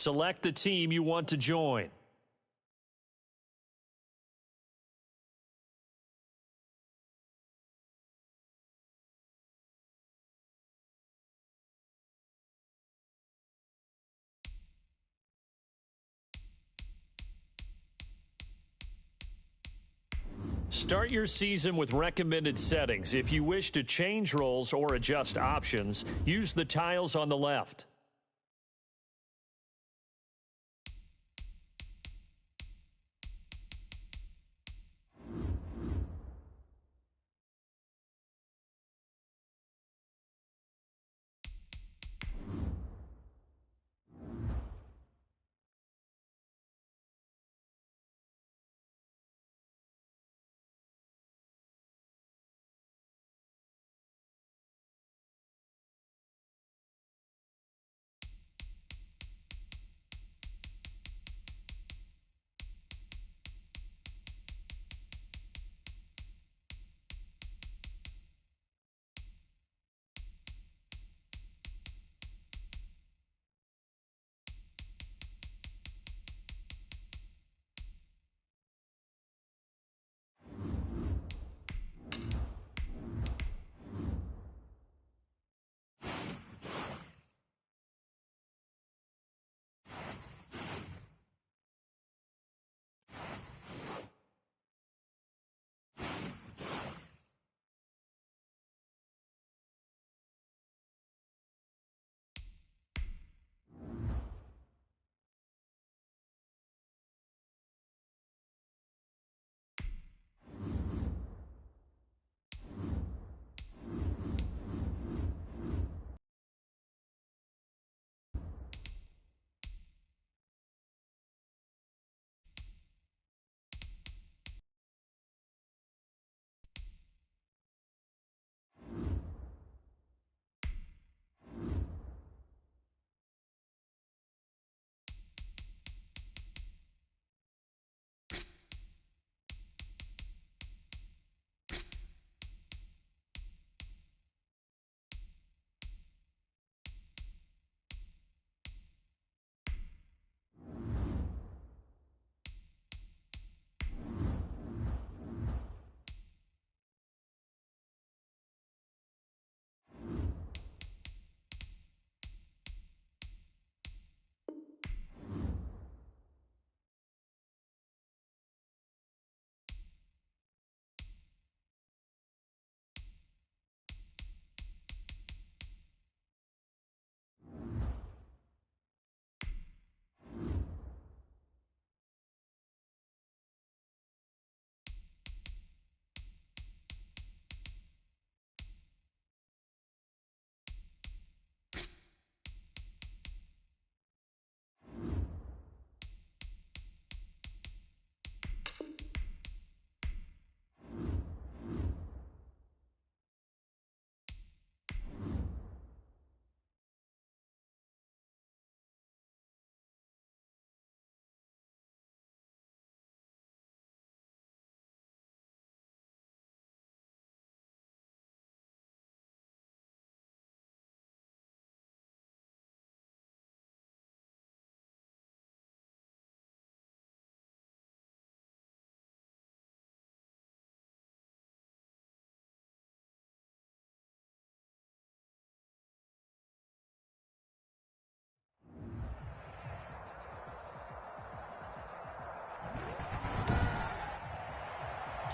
Select the team you want to join. Start your season with recommended settings. If you wish to change roles or adjust options, use the tiles on the left.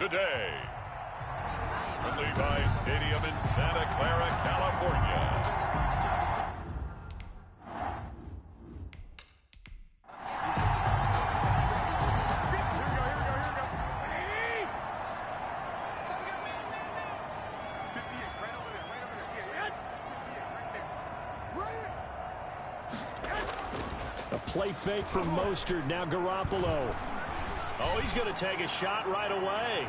Today, from Levi Stadium in Santa Clara, California. A play fake from Mostert, now Garoppolo. Oh, he's going to take a shot right away.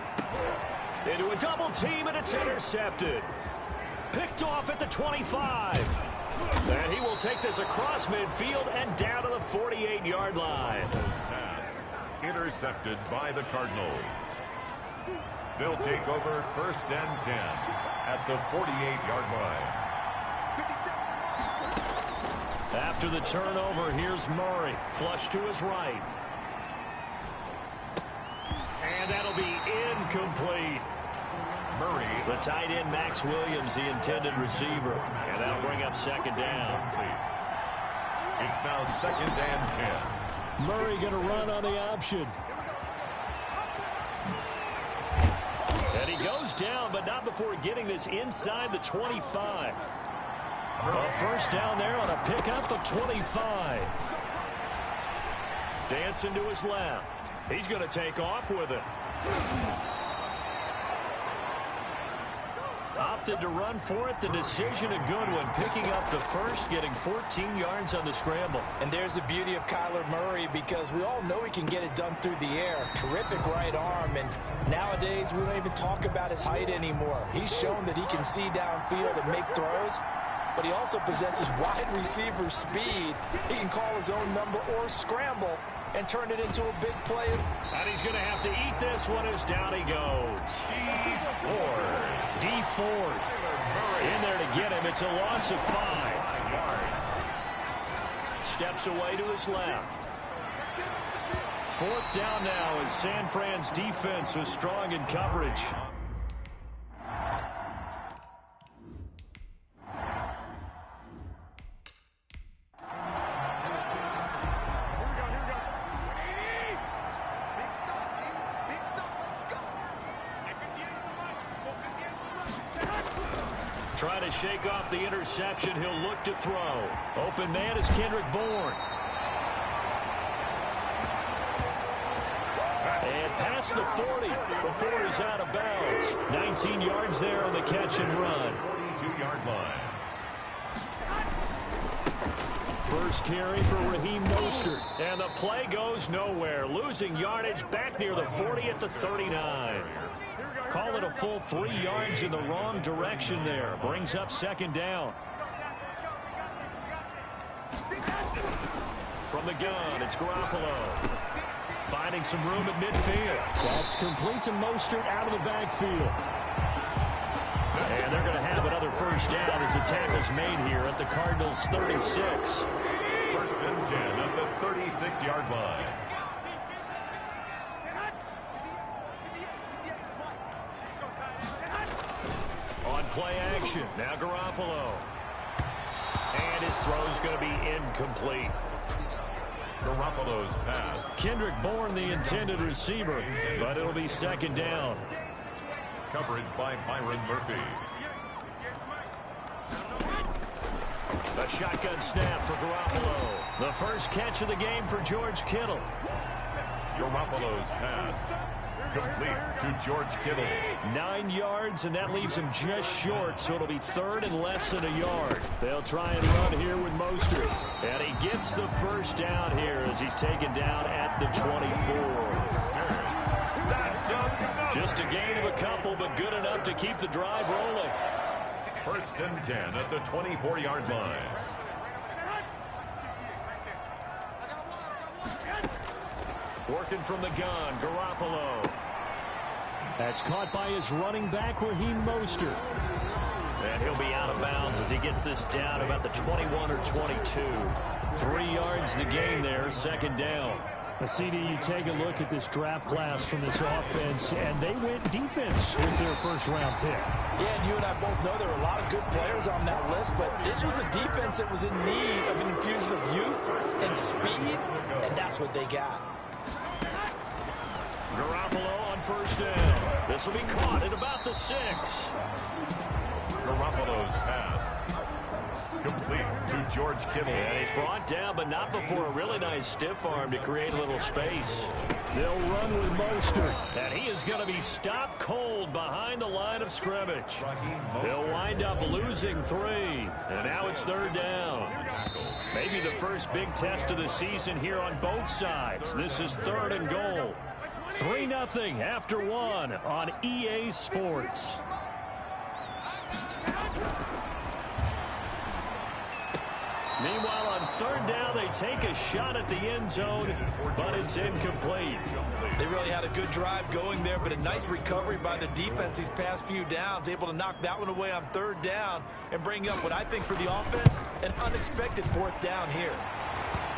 Into a double team, and it's intercepted. Picked off at the 25. And he will take this across midfield and down to the 48-yard line. Pass intercepted by the Cardinals. They'll take over 1st and 10 at the 48-yard line. After the turnover, here's Murray. Flush to his right. And that'll be incomplete. Murray. The tight end, Max Williams, the intended receiver. And that'll bring up second down. It's now 2nd and 10. Murray going to run on the option. And he goes down, but not before getting this inside the 25. A first down there on a pickup of 25. Dancing to his left. He's going to take off with it. Opted to run for it. The decision a good one. Picking up the first, getting 14 yards on the scramble. And there's the beauty of Kyler Murray, because we all know he can get it done through the air. Terrific right arm, and nowadays we don't even talk about his height anymore. He's shown that he can see downfield and make throws, but he also possesses wide receiver speed. He can call his own number or scramble and turn it into a big play. And he's going to have to eat this one as down he goes. D. Ford. In there to get him. It's a loss of 5. Steps away to his left. 4th down now as San Fran's defense was strong in coverage. Trying to shake off the interception. He'll look to throw. Open man is Kendrick Bourne. And past the 40 before he's out of bounds. 19 yards there on the catch and run. 42-yard line. First carry for Raheem Mostert. And the play goes nowhere. Losing yardage back near the 40 at the 39. Call it a full 3 yards in the wrong direction there. Brings up second down. From the gun, it's Garoppolo. Finding some room at midfield. That's complete to Mostert out of the backfield. And they're going to have another first down as the tackle's made here at the Cardinals' 36. 1st and 10 at the 36-yard line. On play action, now Garoppolo. And his throw's going to be incomplete. Garoppolo's pass. Kendrick Bourne, the intended receiver, but it'll be second down. Coverage by Byron Murphy. A shotgun snap for Garoppolo. The first catch of the game for George Kittle. Garoppolo's pass. Complete to George Kittle. 9 yards, and that leaves him just short, so it'll be third and less than a yard. They'll try and run here with Mostert. And he gets the first down here as he's taken down at the 24. Just a gain of a couple, but good enough to keep the drive rolling. 1st and 10 at the 24-yard line. Working from the gun, Garoppolo. That's caught by his running back, Raheem Mostert. And he'll be out of bounds as he gets this down about the 21 or 22. 3 yards the gain there, second down. CD, you take a look at this draft class from this offense, and they went defense with their first-round pick. Yeah, and you and I both know there were a lot of good players on that list, but this was a defense that was in need of an infusion of youth and speed, and that's what they got. Garoppolo on first down. This will be caught at about the 6. Garoppolo's pass. Complete to George Kittle. And he's brought down, but not before a really nice stiff arm to create a little space. They'll run with Mostert. And he is going to be stopped cold behind the line of scrimmage. They'll wind up losing 3. And now it's third down. Maybe the first big test of the season here on both sides. This is 3rd and goal. 3-0 after 1 on EA Sports. Meanwhile, on third down, they take a shot at the end zone, but it's incomplete. They really had a good drive going there, but a nice recovery by the defense these past few downs, able to knock that one away on third down and bring up what I think for the offense, an unexpected fourth down here.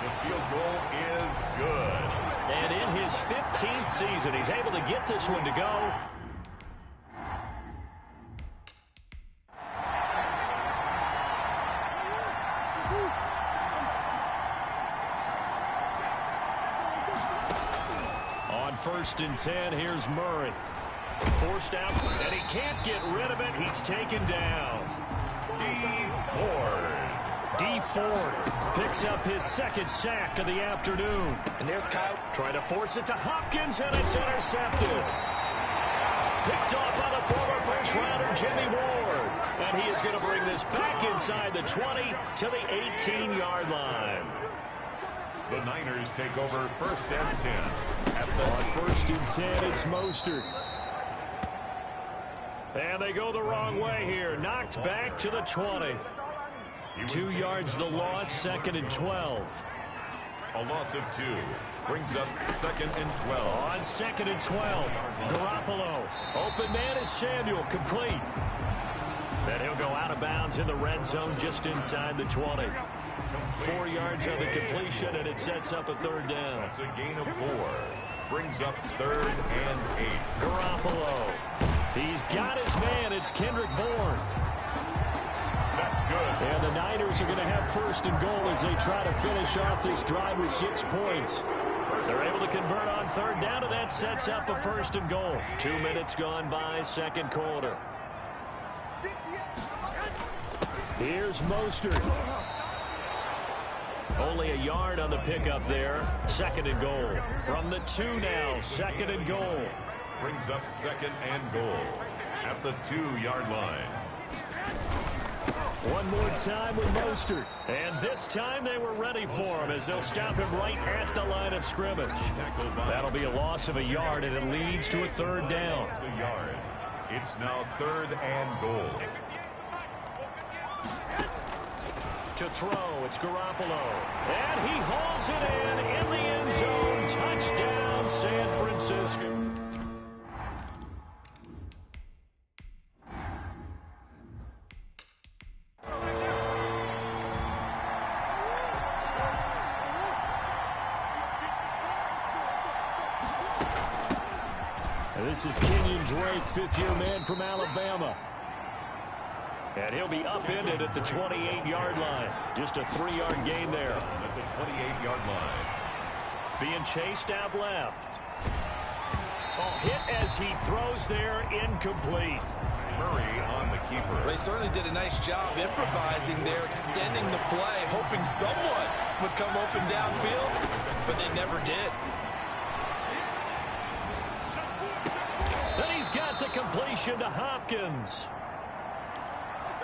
The field goal is good. And in his 15th season, he's able to get this one to go. On 1st and 10, here's Murray. Forced out, and he can't get rid of it. He's taken down. D. Ford picks up his second sack of the afternoon. And there's Kyle trying to force it to Hopkins, and it's intercepted. Picked off by the former first-rounder Jimmy Ward. And he is going to bring this back inside the 20 to the 18-yard line. The Niners take over 1st and 10. On 1st and 10, it's Mostert. And they go the wrong way here. Knocked back to the 20. 2 yards the loss, 2nd and 12. A loss of 2 brings up 2nd and 12. On 2nd and 12, Garoppolo. Open man is Samuel, complete. Then he'll go out of bounds in the red zone just inside the 20. 4 yards on the completion, and it sets up a third down. That's a gain of 4. Brings up 3rd and 8. Garoppolo. He's got his man. It's Kendrick Bourne. That's good. And the Niners are going to have 1st and goal as they try to finish off this drive with 6 points. They're able to convert on third down, and that sets up a 1st and goal. 2 minutes gone by, second quarter. Here's Mostert. Only a yard on the pickup there. 2nd and goal. From the 2 now, 2nd and goal. Brings up 2nd and goal at the 2-yard line. One more time with Mostert. And this time they were ready for him as they'll stop him right at the line of scrimmage. That'll be a loss of a yard, and it leads to a third down. A yard. It's now 3rd and goal. To throw, it's Garoppolo. And he hauls it in the end zone. Touchdown, San Francisco. This is Kenyon Drake, 5th-year man from Alabama. And he'll be upended at the 28-yard line. Just a 3-yard gain there. At the 28-yard line. Being chased out left. Oh, hit as he throws there, incomplete. Murray on the keeper. They certainly did a nice job improvising there, extending the play, hoping someone would come open downfield, but they never did. Then he's got the completion to Hopkins.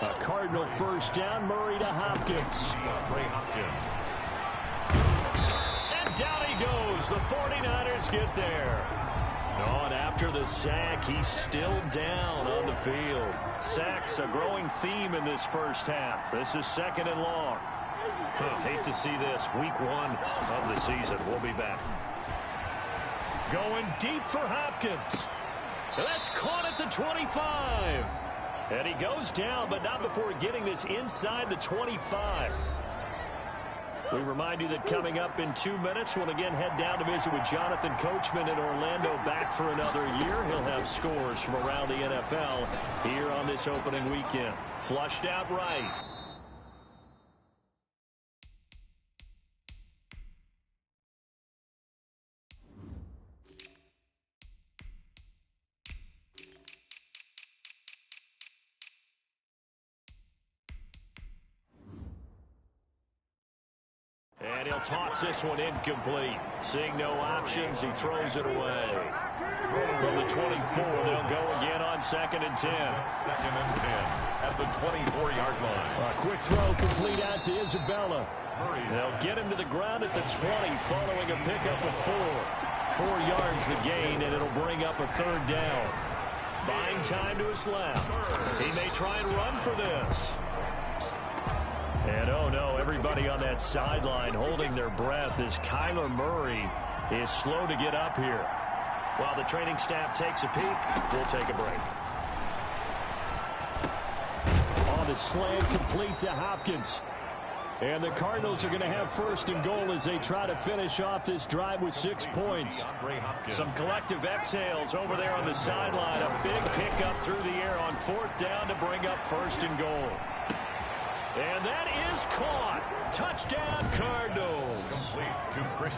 A Cardinal first down, Murray to Hopkins. Ray Hopkins. And down he goes. The 49ers get there. Oh, and after the sack, he's still down on the field. Sacks a growing theme in this first half. This is 2nd and long. Hate to see this. Week 1 of the season. We'll be back. Going deep for Hopkins. That's caught at the 25. And he goes down, but not before getting this inside the 25. We remind you that coming up in 2 minutes, we'll again head down to visit with Jonathan Coachman in Orlando, back for another year. He'll have scores from around the NFL here on this opening weekend. Flushed out right. And he'll toss this one incomplete. Seeing no options, he throws it away. From the 24, they'll go again on 2nd and 10. 2nd and 10 at the 24-yard line. A quick throw complete out to Isabella. They'll get him to the ground at the 20 following a pickup of 4. 4 yards the gain, and it'll bring up a third down. Buying time to his left. He may try and run for this. And oh no, everybody on that sideline holding their breath as Kyler Murray is slow to get up here. While the training staff takes a peek, we'll take a break. On the slant, complete to Hopkins. And the Cardinals are going to have first and goal as they try to finish off this drive with 6 points. Some collective exhales over there on the sideline. A big pickup through the air on 4th down to bring up first and goal. And that is caught. Touchdown, Cardinals.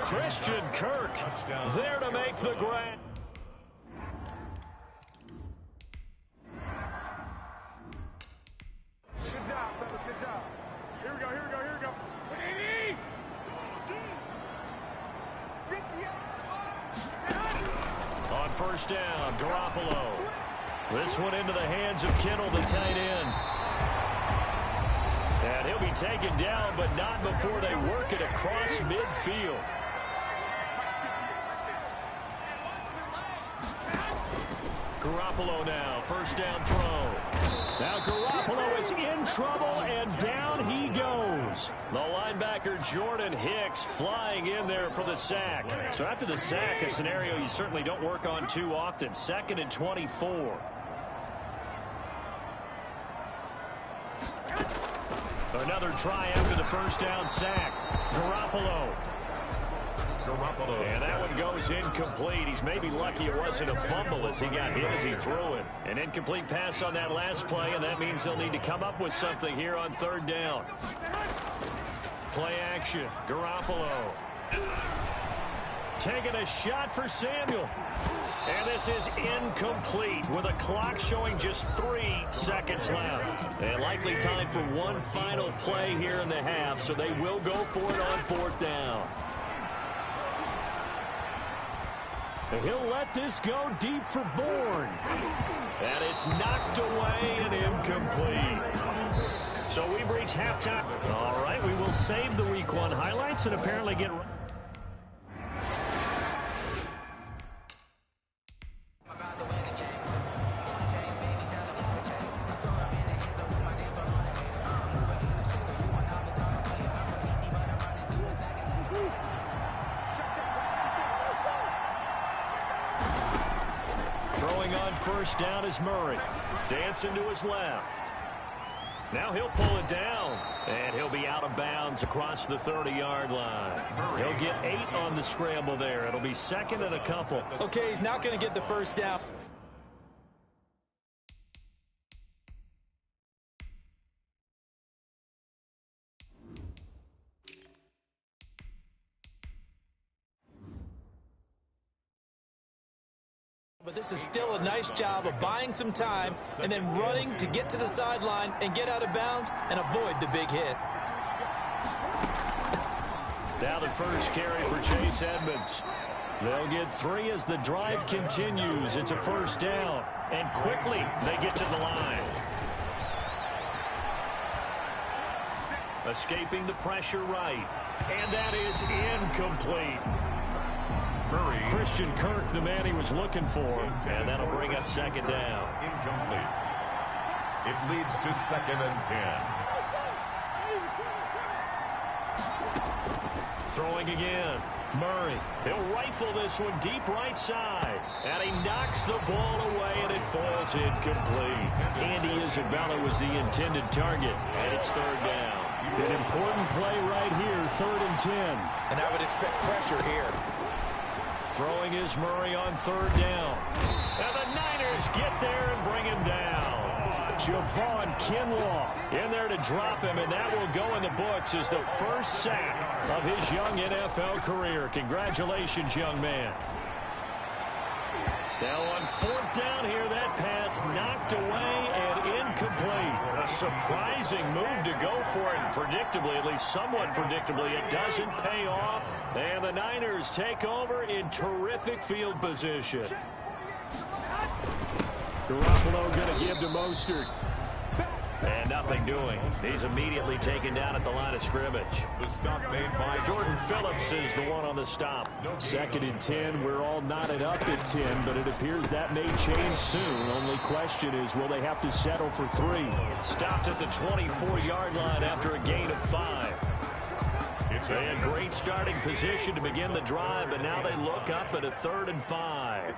Christian Kirk there to make the grab. Good job, fellas. Good job. Here we go. Here we go. Here we go. On first down, Garoppolo. This one into the hands of Kittle, the tight end. And he'll be taken down, but not before they work it across midfield. Garoppolo now, first down throw. Now Garoppolo is in trouble, and down he goes. The linebacker Jordan Hicks flying in there for the sack. So after the sack, a scenario you certainly don't work on too often. 2nd and 24. Another try after the first down sack. Garoppolo. And that one goes incomplete. He's maybe lucky it wasn't a fumble as he got hit as he threw it. An incomplete pass on that last play, and that means they'll need to come up with something here on 3rd down. Play action. Garoppolo. Taking a shot for Samuel. And this is incomplete with a clock showing just 3 seconds left. And likely time for one final play here in the half, so they will go for it on 4th down. And he'll let this go deep for Bourne. And it's knocked away and incomplete. So we've reached halftime. All right, we will save the Week 1 highlights and apparently get... Throwing on first down is Murray. Dancing to his left. Now he'll pull it down. And he'll be out of bounds across the 30-yard line. He'll get 8 on the scramble there. It'll be 2nd and a couple. Okay, he's not going to get the first down. But this is still a nice job of buying some time and then running to get to the sideline and get out of bounds and avoid the big hit. Now the first carry for Chase Edmonds. They'll get 3 as the drive continues. It's a first down. And quickly they get to the line. Escaping the pressure right. And that is incomplete. Christian Kirk, the man he was looking for, and that'll bring up 2nd down. Incomplete. It leads to 2nd and 10. Throwing again. Murray. He'll rifle this one deep right side. And he knocks the ball away, and it falls incomplete. Andy Isabella was the intended target, and it's 3rd down. An important play right here, 3rd and 10. And I would expect pressure here. Throwing is Murray on 3rd down. And the Niners get there and bring him down. Javon Kinlaw in there to drop him, and that will go in the books as the first sack of his young NFL career. Congratulations, young man. Now on 4th down here, that pass knocked away and incomplete. A surprising move to go for it, and predictably, at least somewhat predictably, it doesn't pay off. And the Niners take over in terrific field position. Garoppolo going to give to Mostert. And nothing doing. He's immediately taken down at the line of scrimmage. The stop made by Jordan Phillips is the one on the stop. 2nd and 10. We're all knotted up at 10, but it appears that may change soon. Only question is, will they have to settle for 3? Stopped at the 24-yard line after a gain of 5. They had great starting position to begin the drive, but now they look up at a 3rd and 5.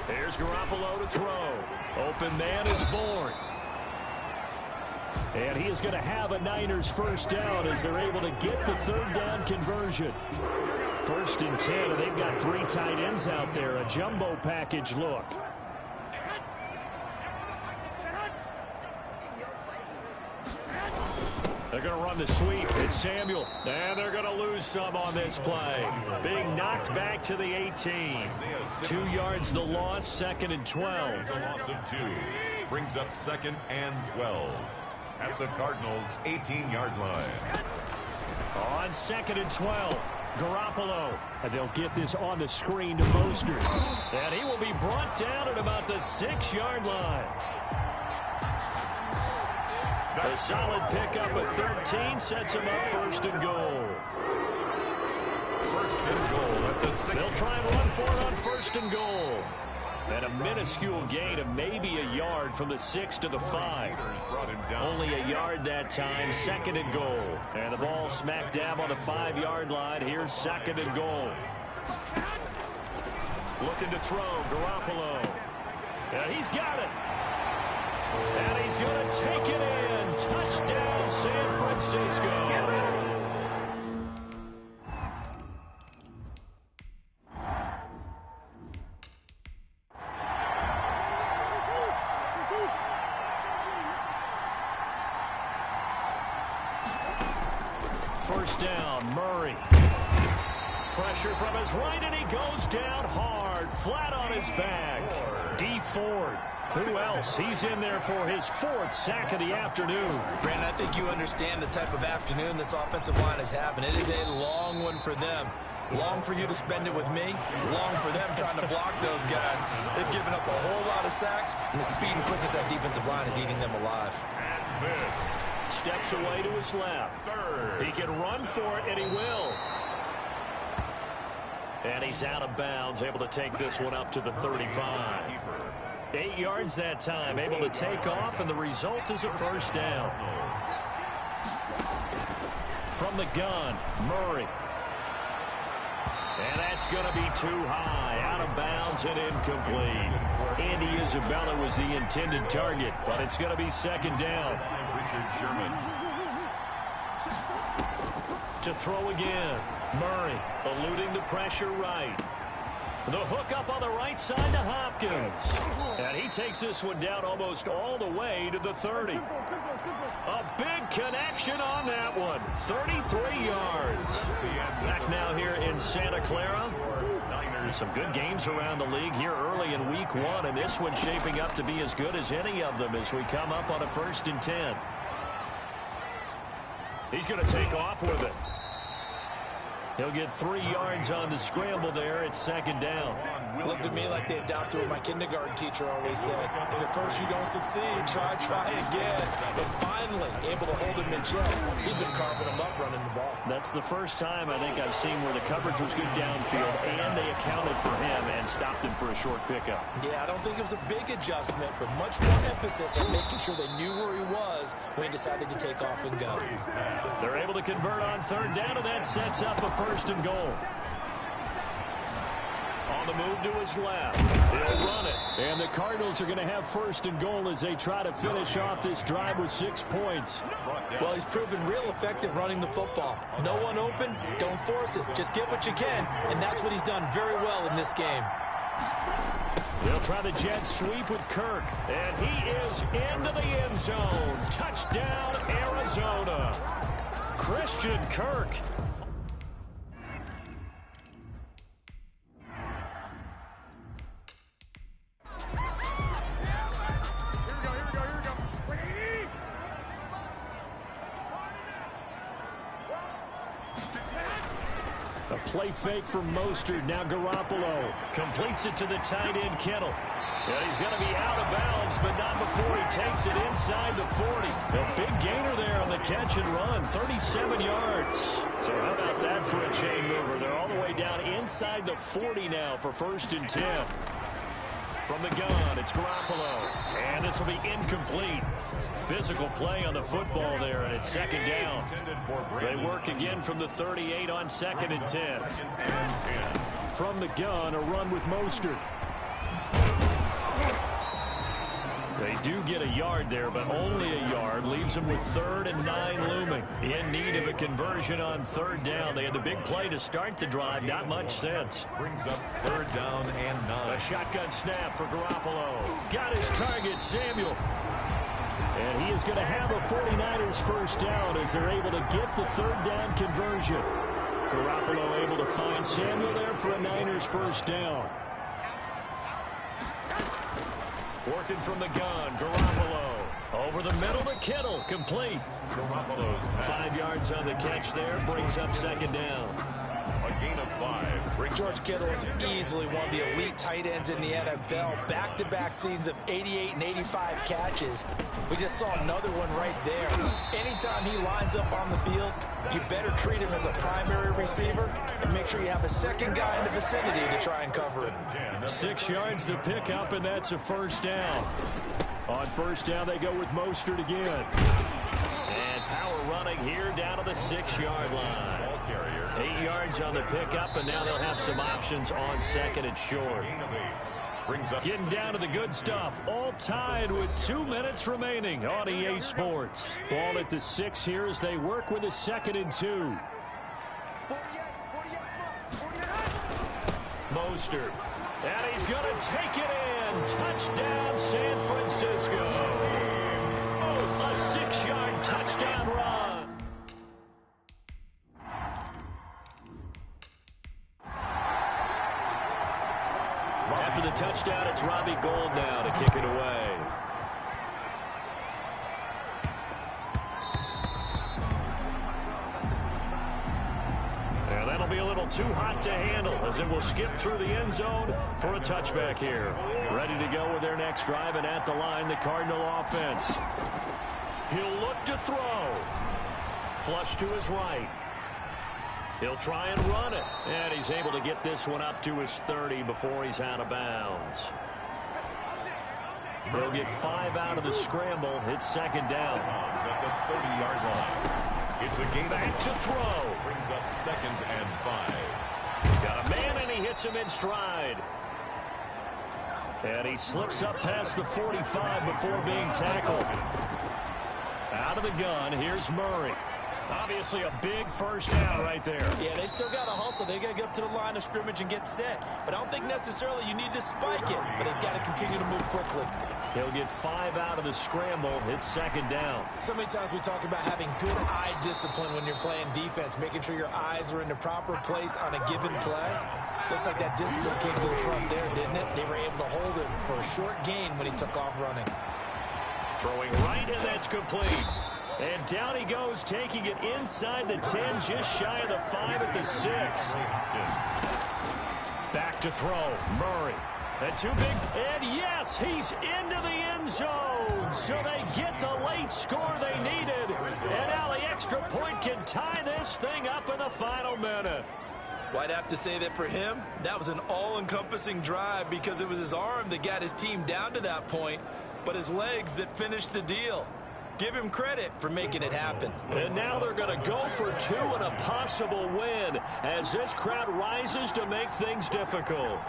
Here's Garoppolo to throw. Open man is born. And he is going to have a Niners first down as they're able to get the 3rd down conversion. 1st and 10, and they've got 3 tight ends out there. A jumbo package look. They're going to run the sweep. It's Samuel. And they're going to lose some on this play. Being knocked back to the 18. 2 yards the loss, 2nd and 12. a loss of 2. Brings up 2nd and 12. At the Cardinals' 18-yard line. On 2nd and 12. Garoppolo. And they'll get this on the screen to Mostert. And he will be brought down at about the 6-yard line. A solid pickup at 13 sets him up 1st and goal. 1st and goal at the 6. They'll try and run for it on 1st and goal. And a minuscule gain of maybe a yard from the 6 to the 5. Only a yard that time, 2nd and goal. And the ball smack dab on the 5-yard line. Here's 2nd and goal. Looking to throw, Garoppolo. And he's got it. And he's going to take it in. Touchdown, San Francisco. First down, Murray. Pressure from his right, and he goes down hard, flat on his back. D. Ford. Who else? He's in there for his 4th sack of the afternoon. Brandon, I think you understand the type of afternoon this offensive line is having. It is a long one for them. Long for you to spend it with me. Long for them trying to block those guys. They've given up a whole lot of sacks, and the speed and quickness of that defensive line is eating them alive. And this. Steps away to his left. 3rd. He can run for it, and he will. And he's out of bounds, able to take this one up to the 35. 8 yards that time, able to take off, and the result is a 1st down. From the gun, Murray. And that's going to be too high, out of bounds and incomplete. Andy Isabella was the intended target, but it's going to be 2nd down. Richard Sherman. To throw again, Murray eluding the pressure right. The hook up on the right side to Hopkins. And he takes this one down almost all the way to the 30. A big connection on that one. 33 yards. Back now here in Santa Clara. Some good games around the league here early in week 1. And this one's shaping up to be as good as any of them as we come up on a 1st and 10. He's going to take off with it. He'll get 3 yards on the scramble there. It's 2nd down. It looked to me like they adopted what my kindergarten teacher always said. If at first you don't succeed, try again. But finally, able to hold him in check. He's been carving him up running the ball. That's the first time I think I've seen where the coverage was good downfield and they accounted for him and stopped him for a short pickup. Yeah, I don't think it was a big adjustment, but much more emphasis on making sure they knew where he was when he decided to take off and go. They're able to convert on 3rd down, and that sets up a 1st and goal. On the move to his left. He'll run it. And the Cardinals are going to have 1st and goal as they try to finish off this drive with 6 points. Well, he's proven real effective running the football. No one open, don't force it. Just get what you can, and that's what he's done very well in this game. They'll try the jet sweep with Kirk, and he is into the end zone. Touchdown, Arizona. Christian Kirk. A play fake from Mostert. Now Garoppolo completes it to the tight end, Kittle. And he's going to be out of bounds, but not before he takes it inside the 40. A big gainer there on the catch and run, 37 yards. So how about that for a chain mover? They're all the way down inside the 40 now for 1st and 10. From the gun, it's Garoppolo. And this will be incomplete. Physical play on the football there, and it's 2nd down. They work again from the 38 on 2nd and 10. From the gun, a run with Mostert. They do get a yard there, but only a yard. Leaves them with 3rd and 9 looming. In need of a conversion on 3rd down. They had the big play to start the drive. Not much sense. Brings up 3rd down and 9. A shotgun snap for Garoppolo. Got his target, Samuel. And he is going to have a 49ers 1st down as they're able to get the 3rd down conversion. Garoppolo able to find Samuel there for a Niners 1st down. Working from the gun, Garoppolo. Over the middle to Kittle, complete. Garoppolo's 5 yards on the catch there, brings up 2nd down. A gain of 5. George Kittle is easily one of the elite tight ends in the NFL. Back-to-back seasons of 88 and 85 catches. We just saw another one right there. Anytime he lines up on the field, you better treat him as a primary receiver and make sure you have a second guy in the vicinity to try and cover him. 6 yards to pick up, and that's a 1st down. On 1st down, they go with Mostert again. And power running here down to the 6-yard line. 8 yards on the pickup, and now they'll have some options on 2nd and short. Getting down to the good stuff. All tied with 2 minutes remaining on EA Sports. Ball at the 6 here as they work with a 2nd and 2. Mostert. And he's going to take it in. Touchdown, San Francisco. A 6-yard touchdown run. After the touchdown, it's Robbie Gould now to kick it away. And that'll be a little too hot to handle as it will skip through the end zone for a touchback here. Ready to go with their next drive, and at the line, the Cardinal offense. He'll look to throw. Flush to his right. He'll try and run it. And he's able to get this one up to his 30 before he's out of bounds. He'll get 5 out of the scramble. It's 2nd down. At the 30-yard line. It's a gain back to throw. Brings up 2nd and 5. Got a man, and he hits him in stride. And he slips up past the 45 before being tackled. Out of the gun, here's Murray. Obviously a big 1st down right there. Yeah, they still got to hustle. They got to get up to the line of scrimmage and get set. But I don't think necessarily you need to spike it. But they've got to continue to move quickly. He'll get 5 out of the scramble. It's 2nd down. So many times we talk about having good eye discipline when you're playing defense, making sure your eyes are in the proper place on a given play. Looks like that discipline came to the front there, didn't it? They were able to hold him for a short gain when he took off running. Throwing right, and that's complete. And down he goes, taking it inside the 10, just shy of the 5 at the 6. Back to throw, Murray. And too big, and yes, he's into the end zone. So they get the late score they needed. And now the extra point can tie this thing up in the final minute. Well, I'd have to say that for him, that was an all-encompassing drive because it was his arm that got his team down to that point, but his legs that finished the deal. Give him credit for making it happen. And now they're going to go for 2 and a possible win as this crowd rises to make things difficult.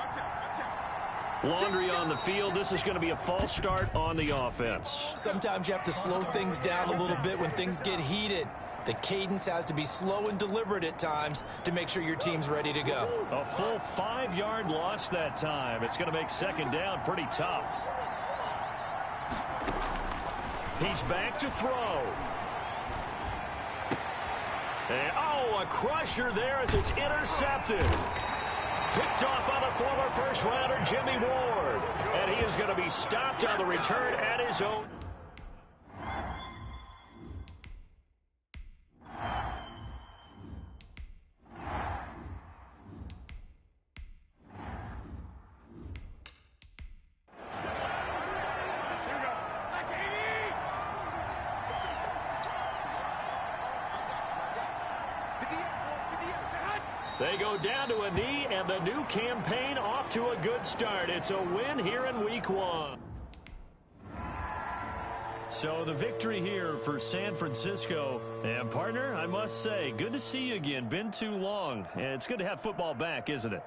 Laundry on the field. This is going to be a false start on the offense. Sometimes you have to slow things down a little bit when things get heated. The cadence has to be slow and deliberate at times to make sure your team's ready to go. A full 5-yard loss that time. It's going to make 2nd down pretty tough. He's back to throw. And, a crusher there as it's intercepted. Picked off by the former first-rounder Jimmy Ward. And he is going to be stopped on the return at his own. They go down to a knee, and the new campaign off to a good start. It's a win here in Week 1. So the victory here for San Francisco. And, partner, I must say, good to see you again. Been too long. And it's good to have football back, isn't it?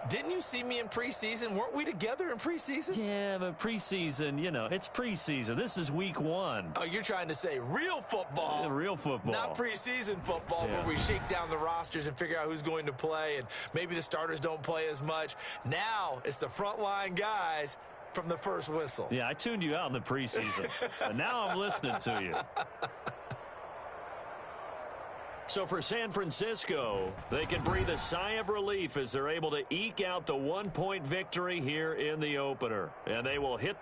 Didn't you see me in preseason? Weren't we together in preseason? Yeah, but preseason, you know, it's preseason. This is Week 1. Oh, you're trying to say real football. Yeah, real football. Not preseason football where we shake down the rosters and figure out who's going to play, and maybe the starters don't play as much. Now it's the frontline guys from the first whistle. Yeah, I tuned you out in the preseason. But now I'm listening to you. So for San Francisco, they can breathe a sigh of relief as they're able to eke out the 1-point victory here in the opener. And they will hit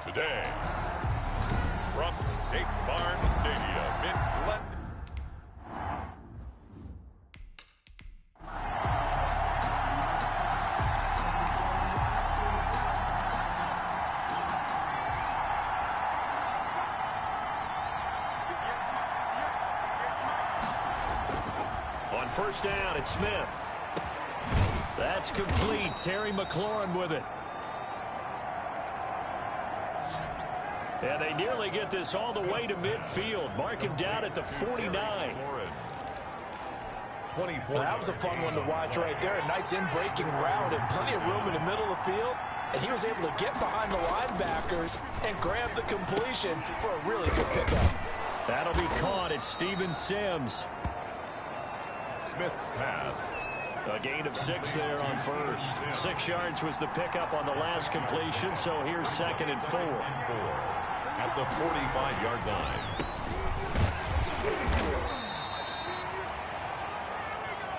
Today, from State Farm Stadium in Glendale. On first down, it's Smith. That's complete. Terry McLaurin with it. And they nearly get this all the way to midfield. Mark him down at the 49. Well, that was a fun one to watch right there. A nice in-breaking route and plenty of room in the middle of the field. And he was able to get behind the linebackers and grab the completion for a really good pickup. That'll be caught at Steven Sims. Smith's pass. A gain of 6 there on first. 6 yards was the pickup on the last completion, so here's 2nd and 4. At the 45-yard line.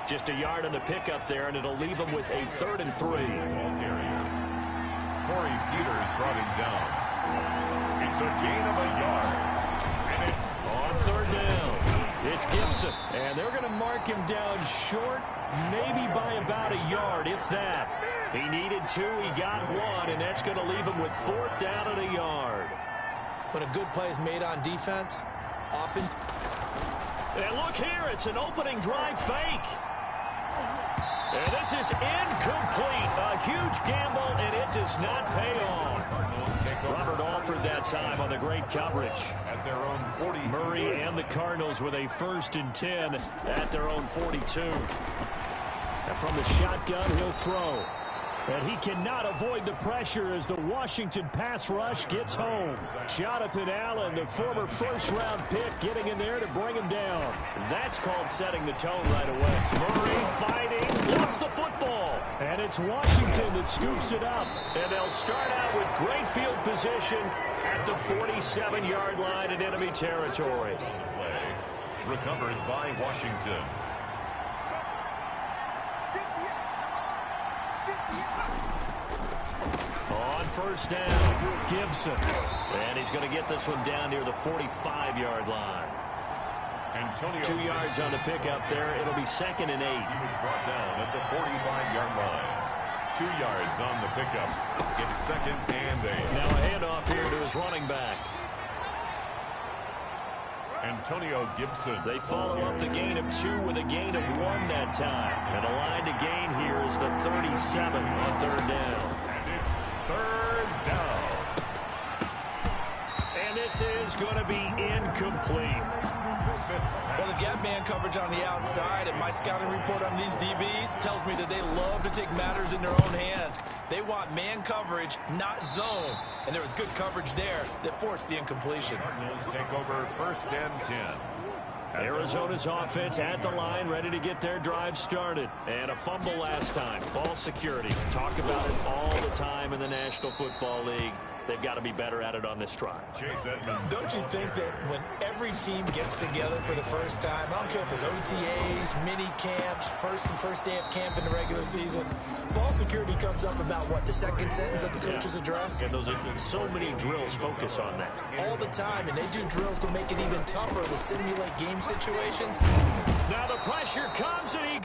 Just a yard on the pickup there, and it'll leave him with a 3rd and 3. Corey Peters brought him down. It's a gain of a yard. And it's on 3rd down. It's Gibson, and they're going to mark him down short, maybe by about a yard, if that. He needed 2, he got 1, and that's going to leave him with 4th down and a yard. When a good play is made on defense, often. And look here, it's an opening drive fake. And this is incomplete. A huge gamble, and it does not pay off. Robert Alford that time on the great coverage. At their own 40. Murray and the Cardinals with a 1st and 10 at their own 42. And from the shotgun, he'll throw. And he cannot avoid the pressure as the Washington pass rush gets home. Jonathan Allen, the former first-round pick, getting in there to bring him down. That's called setting the tone right away. Murray fighting, lost the football. And it's Washington that scoops it up. And they'll start out with great field position at the 47-yard line in enemy territory. Recovered by Washington. On first down, Gibson. And he's going to get this one down near the 45-yard line. 2 yards on the pickup there. It'll be 2nd and 8. He was brought down at the 45-yard line. 2 yards on the pickup. It's 2nd and 8. Now a handoff here to his running back. Antonio Gibson. They follow up the gain of 2 with a gain of 1 that time. And the line to gain here is the 37 on 3rd down. And it's 3rd down. And this is going to be incomplete. Well, the gap man coverage on the outside, and my scouting report on these DBs tells me that they love to take matters in their own hands. They want man coverage, not zone. And there was good coverage there that forced the incompletion. Cardinals take over 1st and 10. Arizona's offense at the line, ready to get their drive started. And a fumble last time. Ball security. Talk about it all the time in the National Football League. They've got to be better at it on this drive. Don't you think that when every team gets together for the first time, I don't care if it's OTAs, mini camps, first day of camp in the regular season, ball security comes up about, what, the 2nd sentence of the coach's address? And those are so many drills focus on that. All the time, and they do drills to make it even tougher to simulate game situations. Now the pressure comes, and he...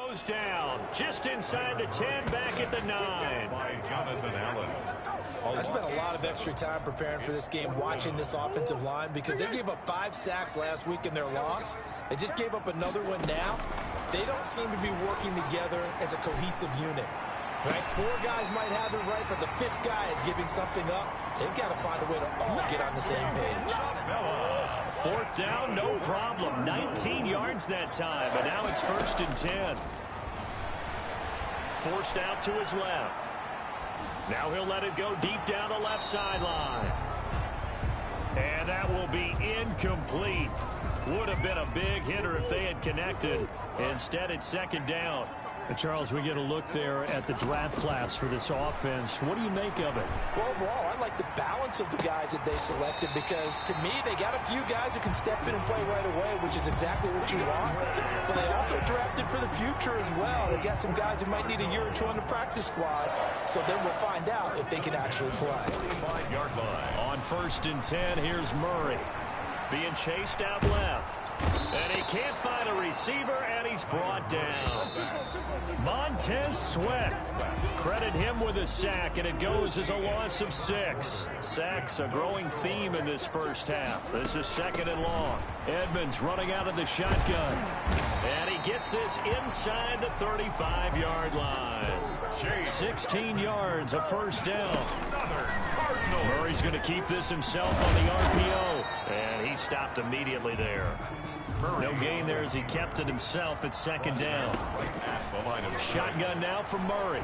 goes down just inside the 10, back at the 9. By Jonathan Allen. I spent a lot of extra time preparing for this game, watching this offensive line, because they gave up 5 sacks last week in their loss. They just gave up another one now. They don't seem to be working together as a cohesive unit. Right? 4 guys might have it right, but the 5th guy is giving something up. They've got to find a way to all get on the same page. 4th down, no problem. 19 yards that time, but now it's 1st and 10. Forced out to his left. Now he'll let it go deep down the left sideline. And that will be incomplete. Would have been a big hitter if they had connected. Instead, it's second down. Charles, we get a look there at the draft class for this offense. What do you make of it? Well, overall, I like the balance of the guys that they selected because, to me, they got a few guys who can step in and play right away, which is exactly what you want. But they also drafted for the future as well. They got some guys who might need a year or two on the practice squad, so then we'll find out if they can actually play. 5-yard line. On 1st and 10, here's Murray. Being chased out left. And he can't find a receiver, and he's brought down. Montez Sweat. Credit him with a sack, and it goes as a loss of 6. Sacks a growing theme in this first half. This is 2nd and long. Edmonds running out of the shotgun. And he gets this inside the 35-yard line. 16 yards, a first down. Murray's going to keep this himself on the RPO. And he stopped immediately there. No gain there as he kept it himself at 2nd down. Shotgun now from Murray.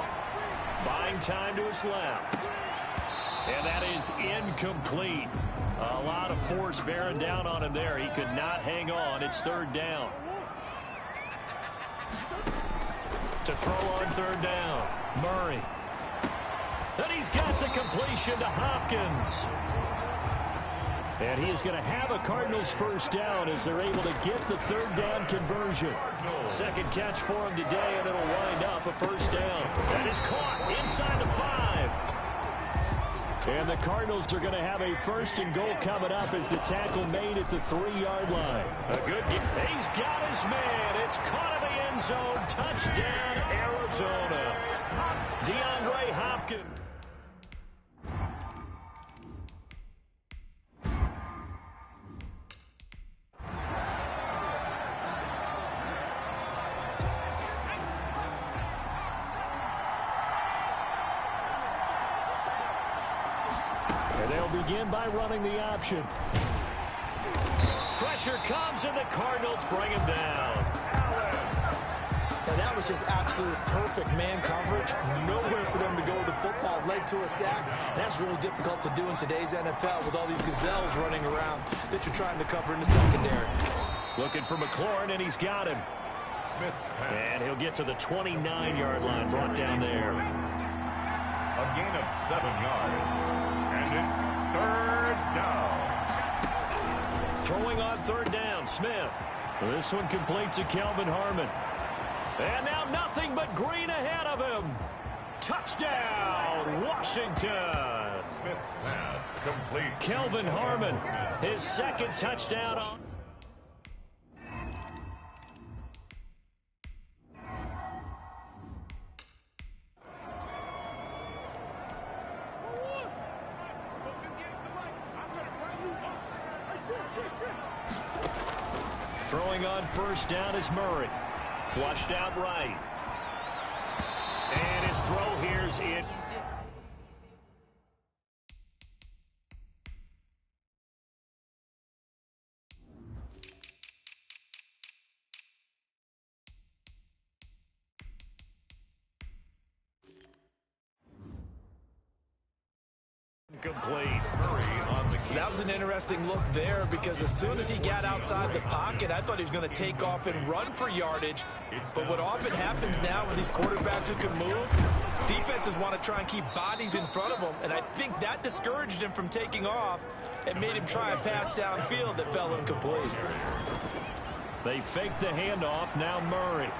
Buying time to his left. And that is incomplete. A lot of force bearing down on him there. He could not hang on. It's 3rd down. To throw on 3rd down. Murray. And he's got the completion to Hopkins. And he is going to have a Cardinals first down as they're able to get the 3rd down conversion. Second catch for him today, and it'll wind up a first down. That is caught inside the 5. And the Cardinals are going to have a 1st and goal coming up as the tackle made at the 3-yard line. A good game. He's got his man. It's caught in the end zone. Touchdown, Arizona. DeAndre Hopkins. And they'll begin by running the option. Pressure comes, and the Cardinals bring him down. Now, that was just absolute perfect man coverage. Nowhere for them to go with the football. Led to a sack. That's really difficult to do in today's NFL with all these gazelles running around that you're trying to cover in the secondary. Looking for McLaurin, and he's got him. Smith's pass. And he'll get to the 29-yard line, brought down there. A gain of 7 yards. And it's 3rd down. Throwing on 3rd down, Smith. This one complete to Kelvin Harmon. And now nothing but green ahead of him. Touchdown, Washington. Smith's pass complete. Kelvin Harmon, his 2nd touchdown on. Throwing on 1st down is Murray. Flushed out right. And his throw here's it. Complete. That was an interesting look there because as soon as he got outside the pocket, I thought he was going to take off and run for yardage. But what often happens now with these quarterbacks who can move, defenses want to try and keep bodies in front of them, and I think that discouraged him from taking off and made him try a pass downfield that fell incomplete. They faked the handoff, now Murray.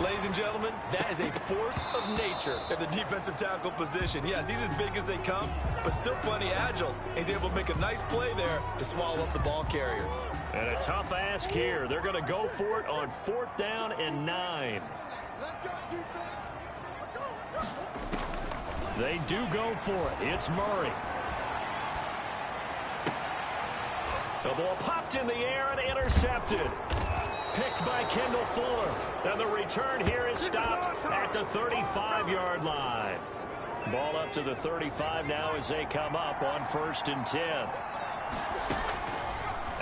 Ladies and gentlemen, that is a force of nature at the defensive tackle position. Yes, he's as big as they come, but still plenty agile. He's able to make a nice play there to swallow up the ball carrier. And a tough ask here. They're going to go for it on 4th down and 9. They do go for it. It's Murray. The ball popped in the air and intercepted. Picked by Kendall Fuller. And the return here is stopped at the 35-yard line. Ball up to the 35 now as they come up on 1st and 10.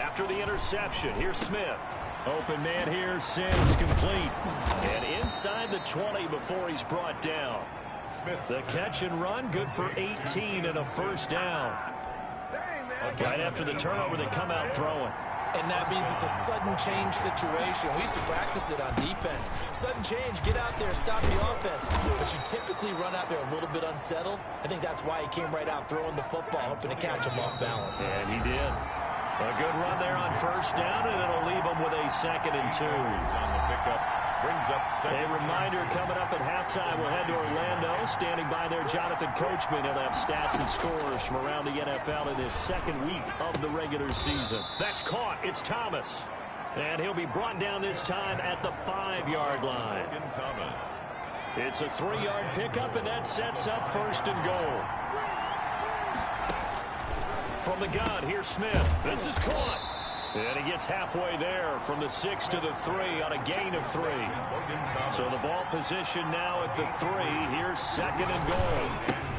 After the interception, here's Smith. Open man here, Sims complete. And inside the 20 before he's brought down. The catch and run, good for 18 and a first down. Right after the turnover, they come out throwing. And that means it's a sudden change situation. We used to practice it on defense. Sudden change, get out there, stop the offense. But you typically run out there a little bit unsettled. I think that's why he came right out throwing the football, hoping to catch him off balance. And he did. A good run there on first down, and it'll leave him with a 2nd and 2. He's on the pickup. Brings up second. A reminder coming up at halftime. We'll head to Orlando. Standing by there, Jonathan Coachman. He'll have stats and scores from around the NFL in this 2nd week of the regular season. That's caught. It's Thomas. And he'll be brought down this time at the 5-yard line. Thomas. It's a 3-yard pickup, and that sets up 1st and goal. From the gun, here's Smith. This is caught. And he gets halfway there from the 6 to the 3 on a gain of 3. So the ball position now at the 3. Here's 2nd and goal.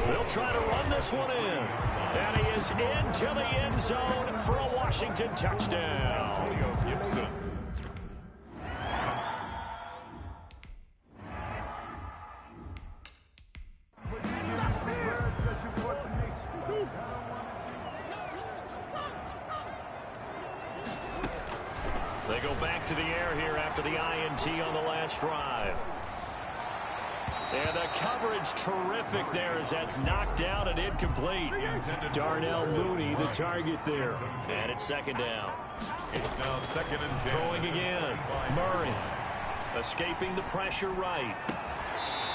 They'll try to run this one in. And he is into the end zone for a Washington touchdown. Gibson. They go back to the air here after the INT on the last drive. And the coverage terrific there as that's knocked down and incomplete. Darnell Mooney the target there. And it's 2nd down. It's now 2nd and 10. Throwing again. Murray escaping the pressure right.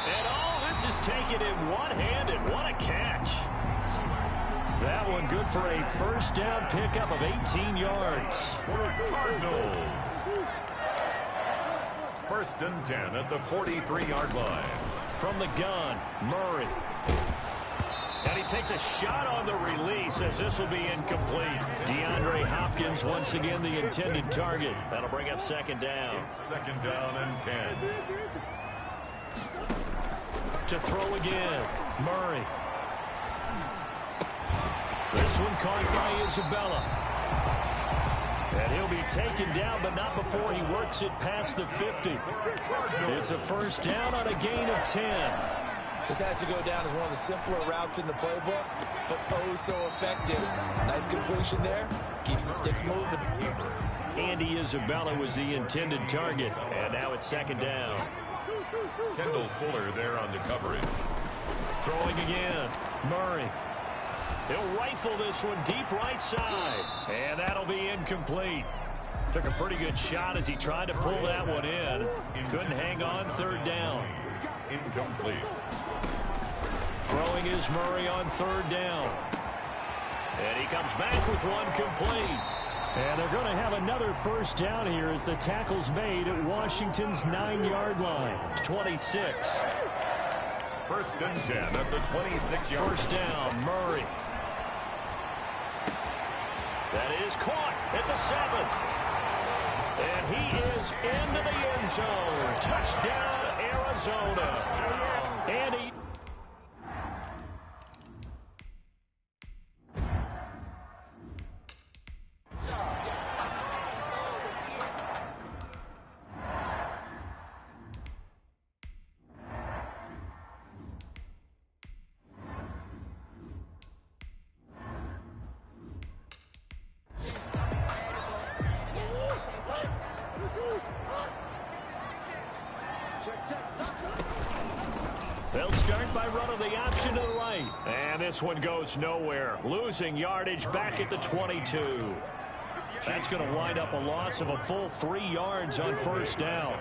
And this is taken in one-handed. What a catch. That one good for a 1st down pickup of 18 yards. Cardinals. 1st and 10 at the 43-yard line. From the gun, Murray. And he takes a shot on the release as this will be incomplete. DeAndre Hopkins once again the intended target. That'll bring up 2nd down. It's 2nd down and 10. To throw again, Murray. This one caught by Isabella. And he'll be taken down, but not before he works it past the 50. It's a 1st down on a gain of 10. This has to go down as one of the simpler routes in the playbook, but oh so effective. Nice completion there. Keeps the sticks moving. Andy Isabella was the intended target, and now it's 2nd down. Kendall Fuller there on the coverage. Throwing again, Murray. He'll rifle this one deep right side. And that'll be incomplete. Took a pretty good shot as he tried to pull that one in. Couldn't hang on 3rd down. Incomplete. Throwing is Murray on 3rd down. And he comes back with one complete. And they're going to have another 1st down here as the tackle's made at Washington's 9-yard line. 26. 1st and 10 at the 26-yard. 1st down, Murray. That is caught at the 7. And he is into the end zone. Touchdown, Arizona. And he... They'll start by running the option to the right. And this one goes nowhere. Losing yardage back at the 22. That's going to wind up a loss of a full 3 yards on 1st down.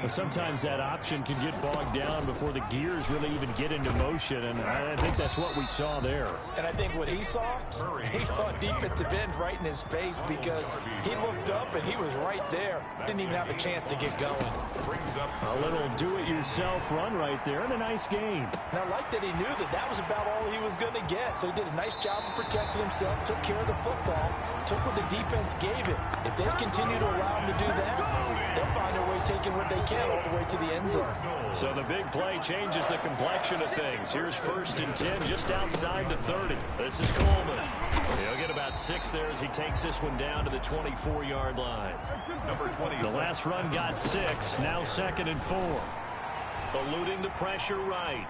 But sometimes that option can get bogged down before the gears really even get into motion, and I think that's what we saw there. And I think what he saw defensive end right in his face because he looked up and he was right there. Didn't even have a chance to get going. A little do-it-yourself run right there and a nice game. And I like that he knew that was about all he was going to get. So he did a nice job of protecting himself, took care of the football, took what the defense gave him. If they continue to allow him to do that, they'll find their way taking what they can all the way to the end zone. So the big play changes the complexion of things. Here's 1st and 10 just outside the 30. This is Coleman. He'll get about 6 there as he takes this one down to the 24-yard line. Number 20. The last run got 6. Now 2nd and 4. Eluding the pressure right.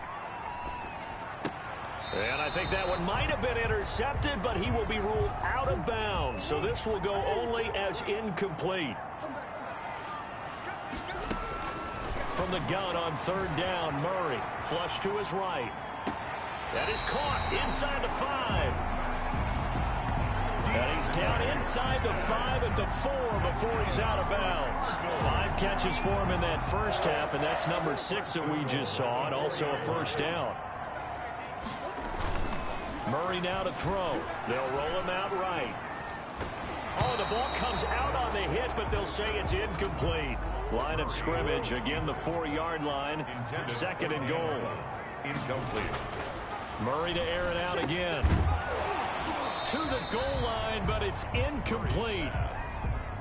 And I think that one might have been intercepted, but he will be ruled out of bounds. So this will go only as incomplete. From the gun on third down, Murray. Flush to his right. That is caught inside the 5. And he's down inside the 5 at the 4 before he's out of bounds. 5 catches for him in that first half, and that's number 6 that we just saw, and also a first down. Murray now to throw. They'll roll him out right. Oh, the ball comes out on the hit, but they'll say it's incomplete. Line of scrimmage, again the 4-yard line. Second and goal. Incomplete. Murray to air it out again. To the goal line, but it's incomplete.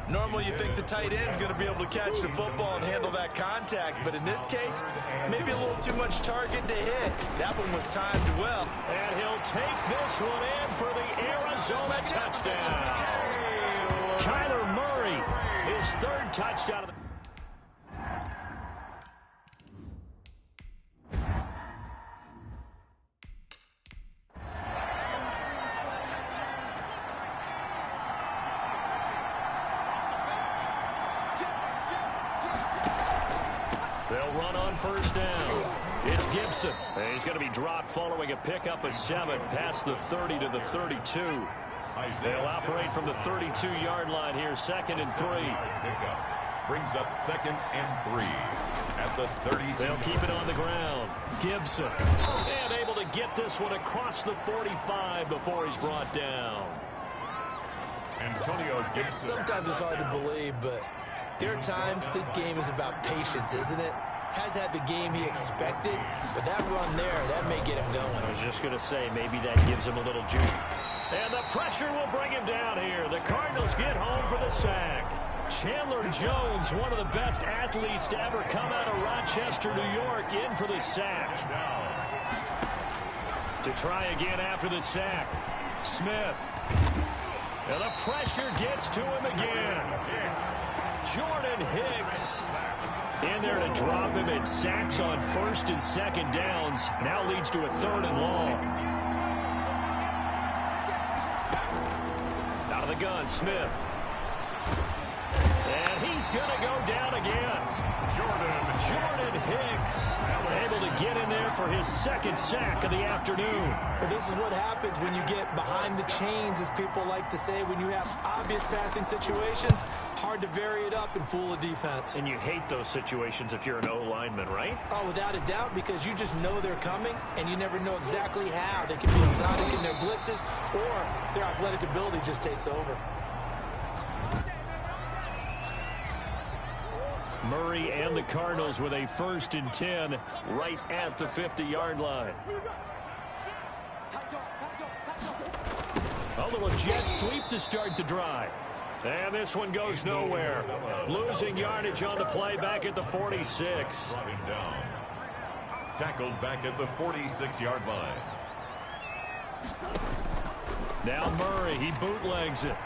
Normally you think the tight end's going to be able to catch the football and handle that contact, but in this case, maybe a little too much target to hit. That one was timed well. And he'll take this one in for the Arizona touchdown. Kyler Murray, his 3rd touchdown of the... They'll run on first down. It's Gibson. And he's going to be dropped following a pickup of 7 past the 30 to the 32. They'll operate from the 32-yard line here, 2nd and 3. Brings up 2nd and 3 at the 32. They'll keep it on the ground. Gibson. And able to get this one across the 45 before he's brought down. Antonio Gibson. Sometimes it's hard to believe, but there are times this game is about patience, isn't it? Has had the game he expected, but that run there, that may get him going. I was just going to say, maybe that gives him a little juice. And the pressure will bring him down here. The Cardinals get home for the sack. Chandler Jones, one of the best athletes to ever come out of Rochester, New York, in for the sack. To try again after the sack. Smith. And the pressure gets to him again. Jordan Hicks in there to drop him. It sacks on 1st and 2nd downs. Now leads to a 3rd and long. Out of the gun, Smith. And he's going to go down again. Jordan Hicks able to get in there for his 2nd sack of the afternoon. But this is what happens when you get behind the chains, as people like to say. When you have obvious passing situations, hard to vary it up and fool a defense. And you hate those situations if you're an O-lineman, right? Oh, without a doubt, because you just know they're coming, and you never know exactly how. They can be exotic in their blitzes, or their athletic ability just takes over. Murray and the Cardinals with a 1st and 10 right at the 50-yard line. A little jet sweep to start the drive. And this one goes nowhere. Losing yardage on the play back at the 46. Brought him down. Tackled back at the 46-yard line. Now Murray, he bootlegs it.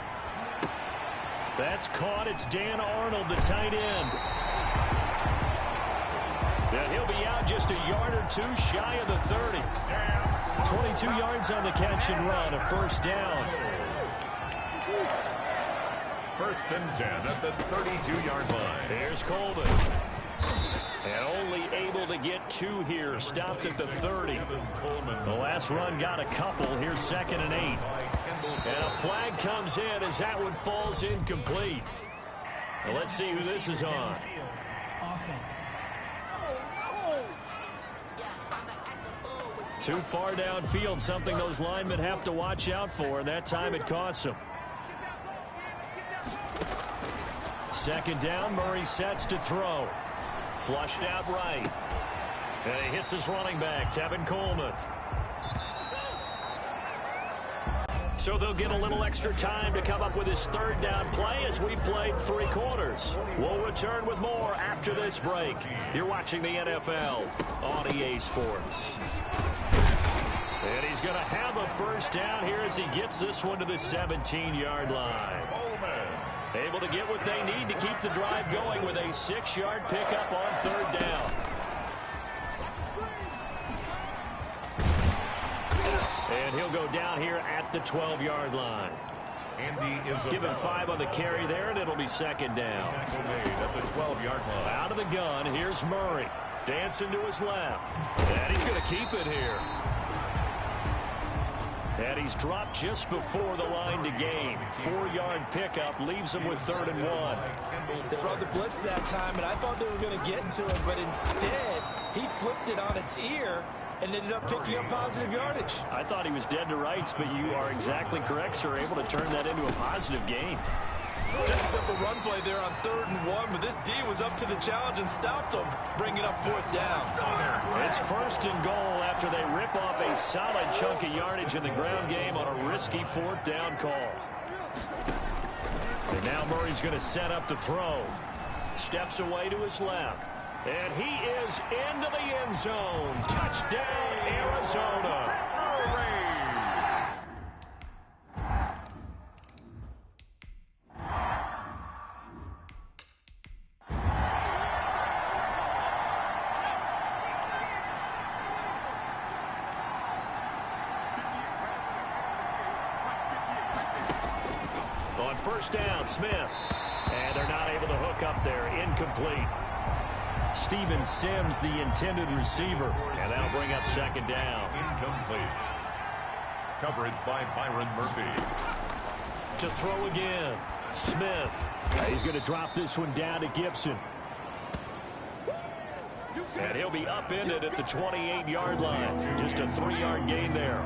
That's caught. It's Dan Arnold, the tight end. And he'll be out just a yard or 2 shy of the 30. 22 yards on the catch and run, a 1st down. 1st and 10 at the 32-yard line. There's Coleman. And only able to get 2 here. Stopped at the 30. The last run got a couple. Here's 2nd and 8. And a flag comes in as that one falls incomplete. Well, let's see who this is on. Too far downfield, something those linemen have to watch out for, and that time it costs them. 2nd down, Murray sets to throw. Flushed out right. And he hits his running back, Tevin Coleman. So they'll get a little extra time to come up with his 3rd down play as we played 3 quarters. We'll return with more after this break. You're watching the NFL on EA Sports. And he's going to have a 1st down here as he gets this one to the 17-yard line. Able to get what they need to keep the drive going with a 6-yard pickup on 3rd down. And he'll go down here at the 12-yard line. Give him 5 on the carry there, and it'll be second down. Tackle made at the 12-yard line. Out of the gun, here's Murray. Dancing to his left. And he's going to keep it here. And he's dropped just before the line to gain. 4-yard pickup leaves him with 3rd and 1. They brought the blitz that time, and I thought they were going to get to him, but instead, he flipped it on its ear and ended up picking up positive yardage. I thought he was dead to rights, but you are exactly correct, sir. Able to turn that into a positive gain. Just a simple run play there on 3rd and 1, but this D was up to the challenge and stopped him, bringing up 4th down. It's 1st and goal after they rip off a solid chunk of yardage in the ground game on a risky 4th down call. And now Murray's going to set up to throw. Steps away to his left. And he is into the end zone. Touchdown, Arizona. On 1st down, Smith. And they're not able to hook up there. Incomplete. Steven Sims, the intended receiver. And that'll bring up 2nd down. Incomplete. Coverage by Byron Murphy. To throw again. Smith. He's going to drop this one down to Gibson. And he'll be upended at the 28-yard line. Just a 3-yard gain there.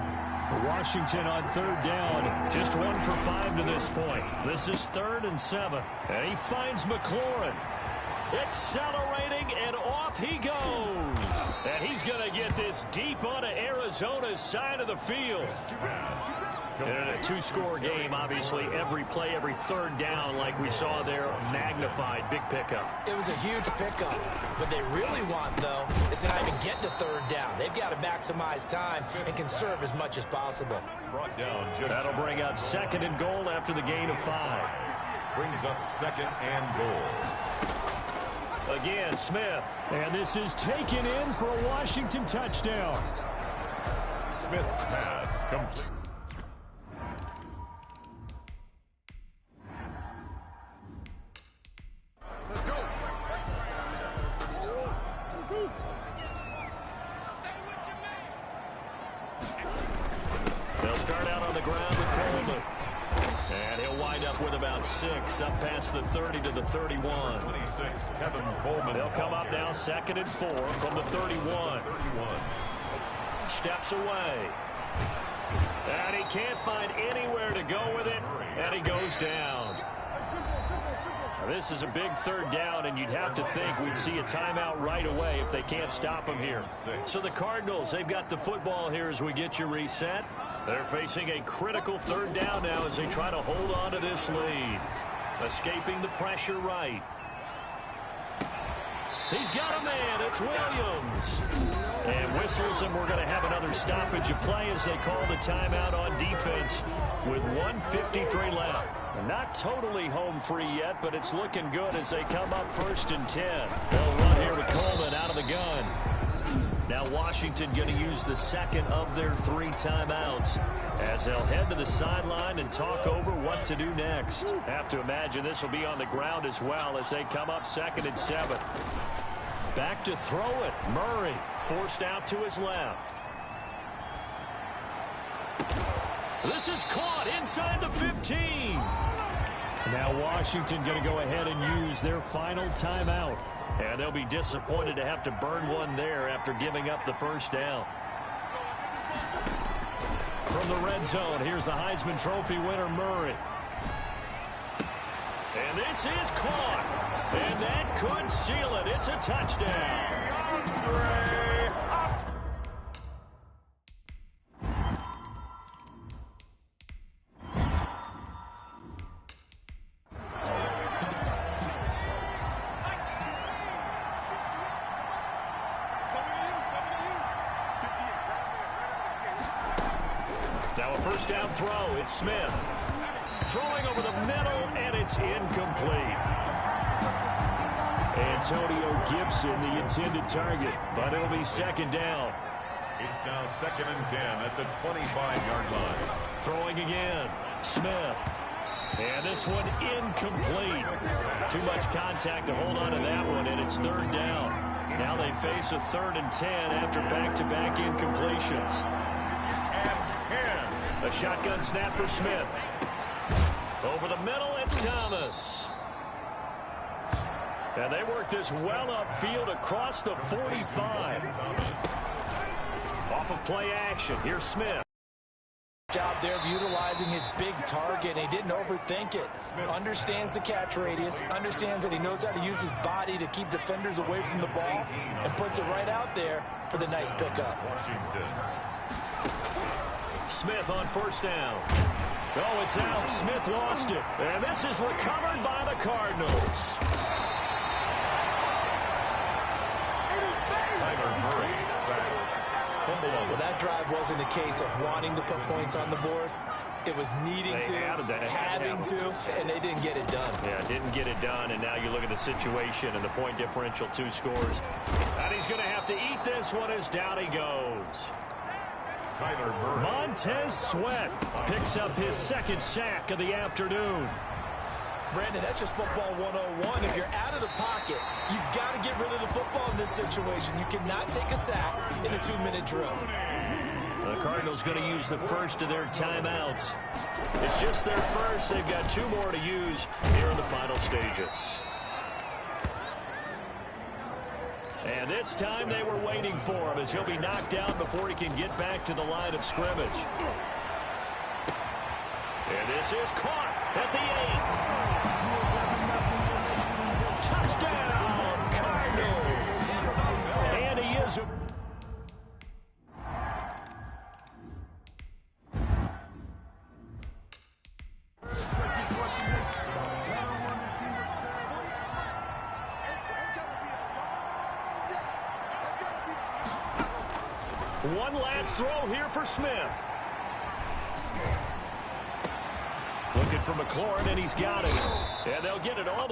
Washington on 3rd down. Just 1 for 5 to this point. This is 3rd and 7. And he finds McLaurin. Accelerating, and off he goes. And he's going to get this deep onto Arizona's side of the field. And in a 2-score game, obviously, every play, every 3rd down, like we saw there, magnified. Big pickup. It was a huge pickup. What they really want, though, is to not even get to 3rd down. They've got to maximize time and conserve as much as possible. Brought down. That'll bring up 2nd and goal after the gain of 5. Brings up 2nd and goal. Again, Smith. And this is taken in for a Washington touchdown. Smith's pass complete. They'll start out on the ground with Coleman. And he'll wind up with about 6, up past the 30 to the 31. 26, Kevin Coleman. They'll come up now 2nd and 4 from the 31. Steps away. And he can't find anywhere to go with it. And he goes down. Now, this is a big 3rd down, and you'd have to think we'd see a timeout right away if they can't stop him here. So the Cardinals, they've got the football here as we get you reset. They're facing a critical 3rd down now as they try to hold on to this lead. Escaping the pressure right. He's got a man. It's Williams. And whistles, and we're going to have another stoppage of play as they call the timeout on defense with 1:53 left. Not totally home free yet, but it's looking good as they come up 1st and 10. They'll run here with Coleman out of the gun. Now Washington going to use the 2nd of their 3 timeouts as they'll head to the sideline and talk over what to do next. Have to imagine this will be on the ground as well as they come up 2nd and 7. Back to throw it. Murray forced out to his left. This is caught inside the 15. Now Washington going to go ahead and use their final timeout. And they'll be disappointed to have to burn one there after giving up the 1st down. From the red zone, here's the Heisman Trophy winner, Murray. And this is caught. And that could seal it. It's a touchdown. Now a 1st down throw. It's Smith. Throwing over the middle, and it's incomplete. Antonio Gibson, the intended target, but it'll be 2nd down. It's now 2nd and 10 at the 25-yard line. Throwing again. Smith. And this one incomplete. Too much contact to hold on to that one, and it's 3rd down. Now they face a 3rd and 10 after back-to-back incompletions. And 10. A shotgun snap for Smith. Over the middle, it's Thomas. And they work this well upfield across the 45. Off of play action. Here's Smith. Job there of utilizing his big target. He didn't overthink it. Understands the catch radius. Understands that he knows how to use his body to keep defenders away from the ball. And puts it right out there for the nice pickup. Washington. Smith on 1st down. Oh, it's out. Smith lost it. And this is recovered by the Cardinals. Well, that drive wasn't a case of wanting to put points on the board. It was needing to, having to, and they didn't get it done. Yeah, didn't get it done, and now you look at the situation and the point differential, 2 scores. And he's going to have to eat this one as down he goes. Montez Sweat picks up his 2nd sack of the afternoon. Brandon, that's just football 101. If you're out of the pocket, you've got to get rid of the football in this situation. You cannot take a sack in a 2-minute drill. The Cardinals going to use the first of their timeouts. It's just their first. They've got 2 more to use here in the final stages. And this time they were waiting for him as he'll be knocked down before he can get back to the line of scrimmage. And this is caught at the 8. Touchdown, Cardinals. And he is a... One last throw here for Smith. Looking for McLaurin, and he's got it. And they'll get it all.